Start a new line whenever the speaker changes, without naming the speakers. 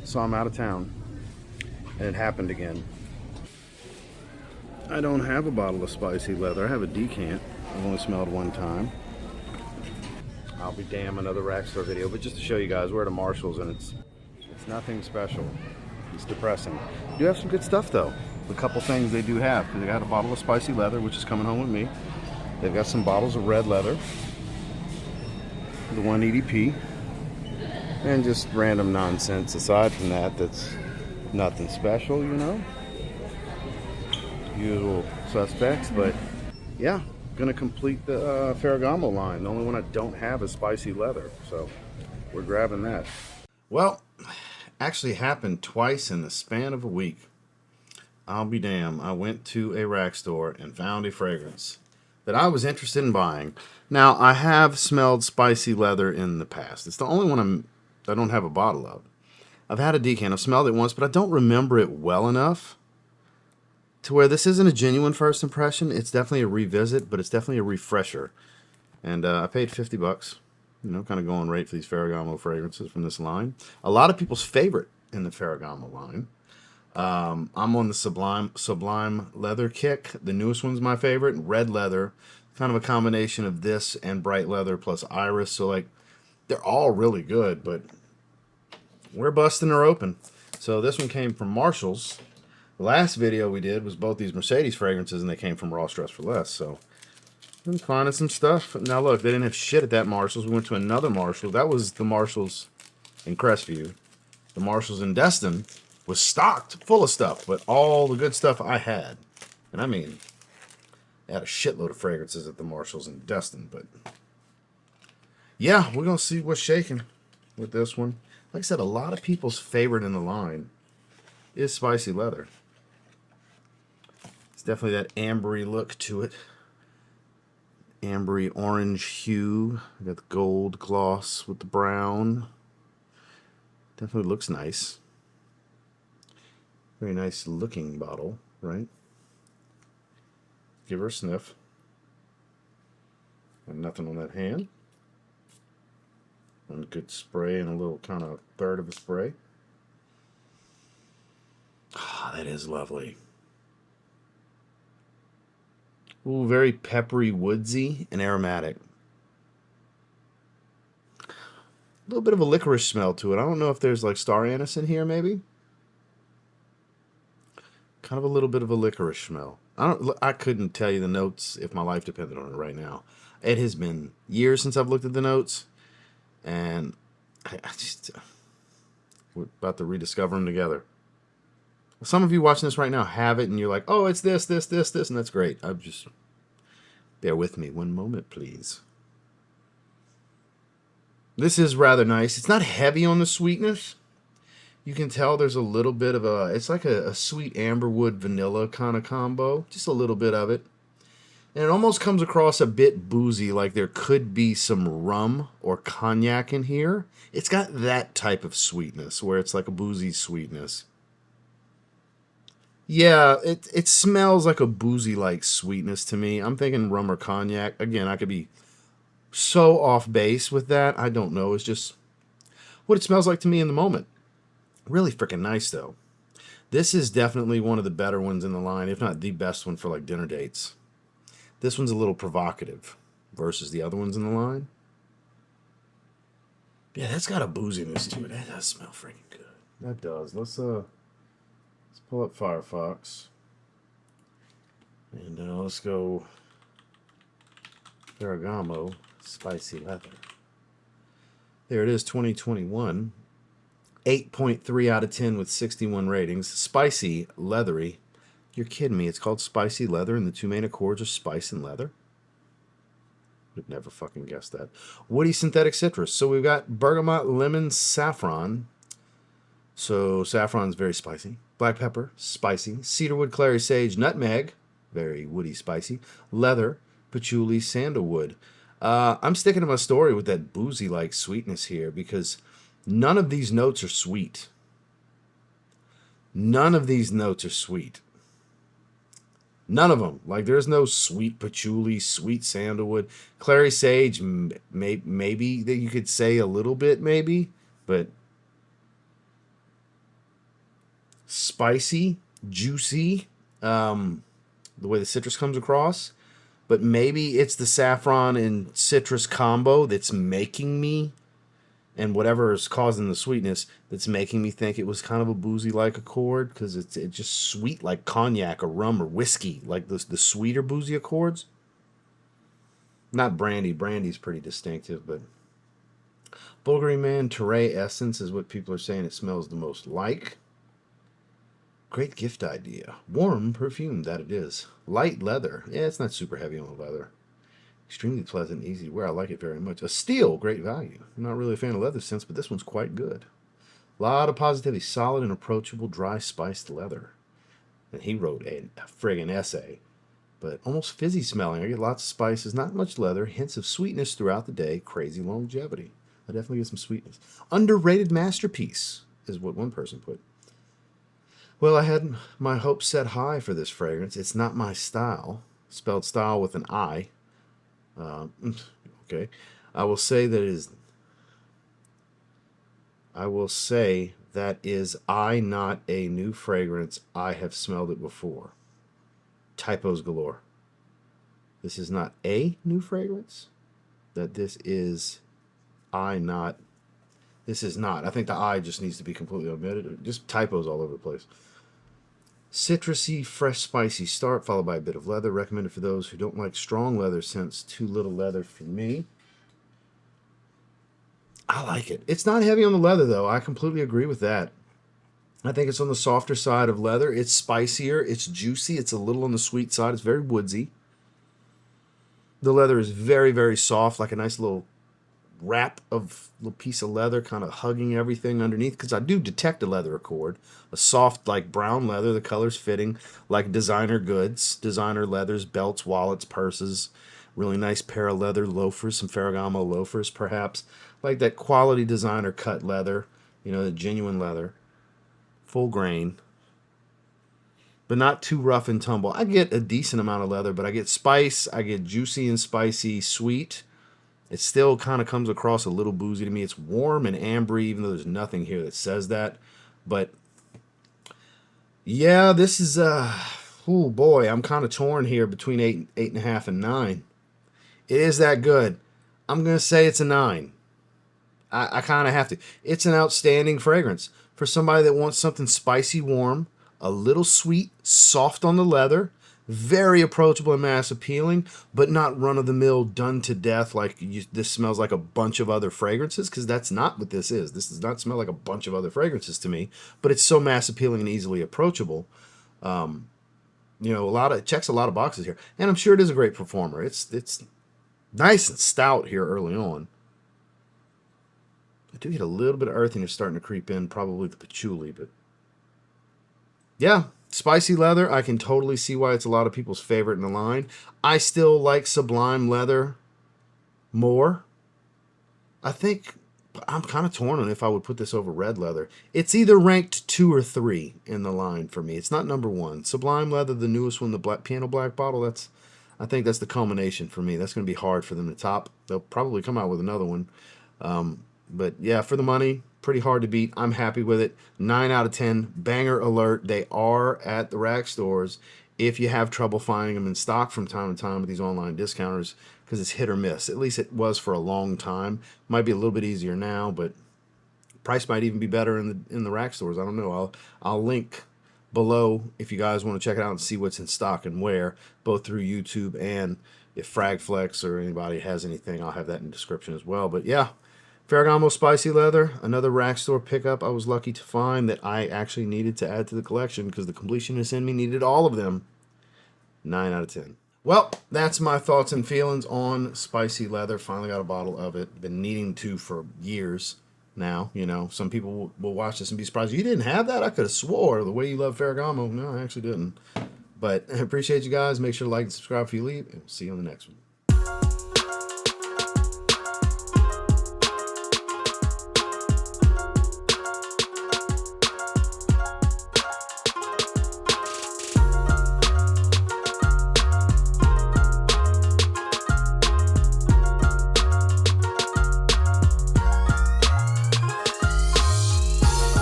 So I'm out of town, and it happened again. I don't have a bottle of spicy leather. I have a decant. I've only smelled one time. I'll be damn, another rack store video, but just to show you guys, we're at a Marshall's, and it's nothing special. It's depressing. They do have some good stuff though. A couple things they do have, because they got a bottle of spicy leather, which is coming home with me. They've got some bottles of red leather, the 1 EDP, and just random nonsense. Aside from that, that's nothing special, you know. Usual suspects, but yeah, gonna complete the Ferragamo line. The only one I don't have is spicy leather, so we're grabbing that. Well, actually happened twice in the span of a week. I'll be damned. I went to a rack store and found a fragrance that I was interested in buying. Now, I have smelled spicy leather in the past. It's the only one I don't have a bottle of. I've had a decant. I've smelled it once, but I don't remember it well enough to where this isn't a genuine first impression. It's definitely a revisit, but it's definitely a refresher. And I paid 50 bucks. You know, kind of going rate for these Ferragamo fragrances from this line. A lot of people's favorite in the Ferragamo line. I'm on the Sublime leather kick. The newest one's my favorite. Red leather. Kind of a combination of this and bright leather plus iris. So, like, they're all really good, but we're busting her open. So this one came from Marshall's. The last video we did was both these Mercedes fragrances, and they came from Ross Dress for Less. So I'm finding some stuff. Now look, they didn't have shit at that Marshall's. We went to another Marshall. That was the Marshall's in Crestview. The Marshall's in Destin was stocked full of stuff, but all the good stuff I had. And I mean, they had a shitload of fragrances at the Marshall's in Destin, but yeah, we're going to see what's shaking with this one. Like I said, a lot of people's favorite in the line is spicy leather. It's definitely that ambery look to it. Ambery orange hue. I got the gold gloss with the brown. Definitely looks nice. Very nice looking bottle, right? Give her a sniff. And nothing on that hand. And a good spray and a little kind of third of a spray. Ah, that is lovely. Ooh, very peppery, woodsy, and aromatic. A little bit of a licorice smell to it. I don't know if there's like star anise in here, maybe. Kind of a little bit of a licorice smell. I couldn't tell you the notes if my life depended on it right now. It has been years since I've looked at the notes, and we're about to rediscover them together. Some of you watching this right now have it, and you're like, oh, it's this, this, this, this, and that's great. Bear with me one moment, please. This is rather nice. It's not heavy on the sweetness. You can tell there's a little bit of it's like a sweet amberwood vanilla kind of combo. Just a little bit of it. And it almost comes across a bit boozy, like there could be some rum or cognac in here. It's got that type of sweetness, where it's like a boozy sweetness. Yeah, it smells like a boozy-like sweetness to me. I'm thinking rum or cognac. Again, I could be so off base with that. I don't know. It's just what it smells like to me in the moment. Really freaking nice, though. This is definitely one of the better ones in the line, if not the best one for like dinner dates. This one's a little provocative versus the other ones in the line. Yeah, that's got a booziness to it. That does smell freaking good. That does. Let's pull up Firefox. And let's go Ferragamo Spicy Leather. There it is, 2021. 8.3 out of 10 with 61 ratings. Spicy, leathery. You're kidding me. It's called Spicy Leather, and the two main accords are spice and leather. Would never fucking guessed that. Woody synthetic citrus. So we've got bergamot, lemon, saffron. So saffron's very spicy. Black pepper, spicy. Cedarwood, clary sage, nutmeg, very woody, spicy. Leather, patchouli, sandalwood. I'm sticking to my story with that boozy-like sweetness here because none of these notes are sweet. None of these notes are sweet. None of them. Like, there's no sweet patchouli, sweet sandalwood. Clary sage, maybe that you could say a little bit, maybe. But spicy, juicy, the way the citrus comes across. But maybe it's the saffron and citrus combo that's making me, and whatever is causing the sweetness, that's making me think it was kind of a boozy-like accord, because it's just sweet like cognac or rum or whiskey, like the sweeter boozy accords. Not brandy. Brandy's pretty distinctive, but Bulgari Man Teray Essence is what people are saying it smells the most like. Great gift idea. Warm perfume, that it is. Light leather. Yeah, it's not super heavy on the leather. Extremely pleasant, easy to wear. I like it very much. A steel, great value. I'm not really a fan of leather scents, but this one's quite good. A lot of positivity. Solid and approachable, dry, spiced leather. And he wrote a friggin' essay. But almost fizzy smelling. I get lots of spices, not much leather, hints of sweetness throughout the day, crazy longevity. I definitely get some sweetness. Underrated masterpiece is what one person put. Well, I had my hopes set high for this fragrance. It's not my style. Spelled style with an I. Okay. I will say that is I not a new fragrance. I have smelled it before. Typos galore. This is not a new fragrance. That this is I not. This is not. I think the I just needs to be completely omitted. Just typos all over the place. Citrusy, fresh, spicy start, followed by a bit of leather. Recommended for those who don't like strong leather scents. Too little leather for me. I like it. It's not heavy on the leather, though. I completely agree with that. I think it's on the softer side of leather. It's spicier. It's juicy. It's a little on the sweet side. It's very woodsy. The leather is very, very soft, like a nice little wrap of little piece of leather kind of hugging everything underneath, because I do detect a leather accord, a soft like brown leather, the color's fitting like designer goods, designer leathers, belts, wallets, purses, really nice pair of leather loafers, some Ferragamo loafers perhaps, like that quality designer cut leather, you know, the genuine leather, full grain, but not too rough and tumble. I get a decent amount of leather, but I get spice, I get juicy and spicy sweet. It still kind of comes across a little boozy to me. It's warm and ambery, even though there's nothing here that says that. But yeah, this is oh boy, I'm kind of torn here between 8.5, and 9. It is that good. I'm gonna say it's a 9. I kind of have to. It's an outstanding fragrance for somebody that wants something spicy, warm, a little sweet, soft on the leather. Very approachable and mass appealing, but not run-of-the-mill, done to death like this smells like a bunch of other fragrances, because that's not what this is. This does not smell like a bunch of other fragrances to me, but it's so mass appealing and easily approachable. You know, it checks a lot of boxes here, and I'm sure it is a great performer. It's nice and stout here early on. I do get a little bit of earthiness starting to creep in, probably the patchouli, but yeah. Spicy leather, I can totally see why it's a lot of people's favorite in the line. I still like Sublime leather more. I think I'm kind of torn on if I would put this over red leather. It's either ranked 2 or 3 in the line for me. It's not number 1. Sublime leather, the newest one, the piano black bottle, I think that's the culmination for me. That's going to be hard for them to top. They'll probably come out with another one. But yeah, for the money, pretty hard to beat. I'm happy with it. 9 out of 10. Banger alert. They are at the rack stores if you have trouble finding them in stock from time to time with these online discounters, because it's hit or miss. At least it was for a long time. Might be a little bit easier now, but price might even be better in the rack stores. I don't know. I'll link below if you guys want to check it out and see what's in stock and where, both through YouTube, and if Fragflex or anybody has anything, I'll have that in the description as well. But yeah, Ferragamo Spicy Leather, another rack store pickup I was lucky to find that I actually needed to add to the collection because the completionist in me needed all of them. 9 out of 10. Well, that's my thoughts and feelings on Spicy Leather. Finally got a bottle of it. Been needing to for years now. You know, some people will watch this and be surprised. You didn't have that? I could have swore the way you love Ferragamo. No, I actually didn't. But I appreciate you guys. Make sure to like and subscribe if you leave. And see you on the next one.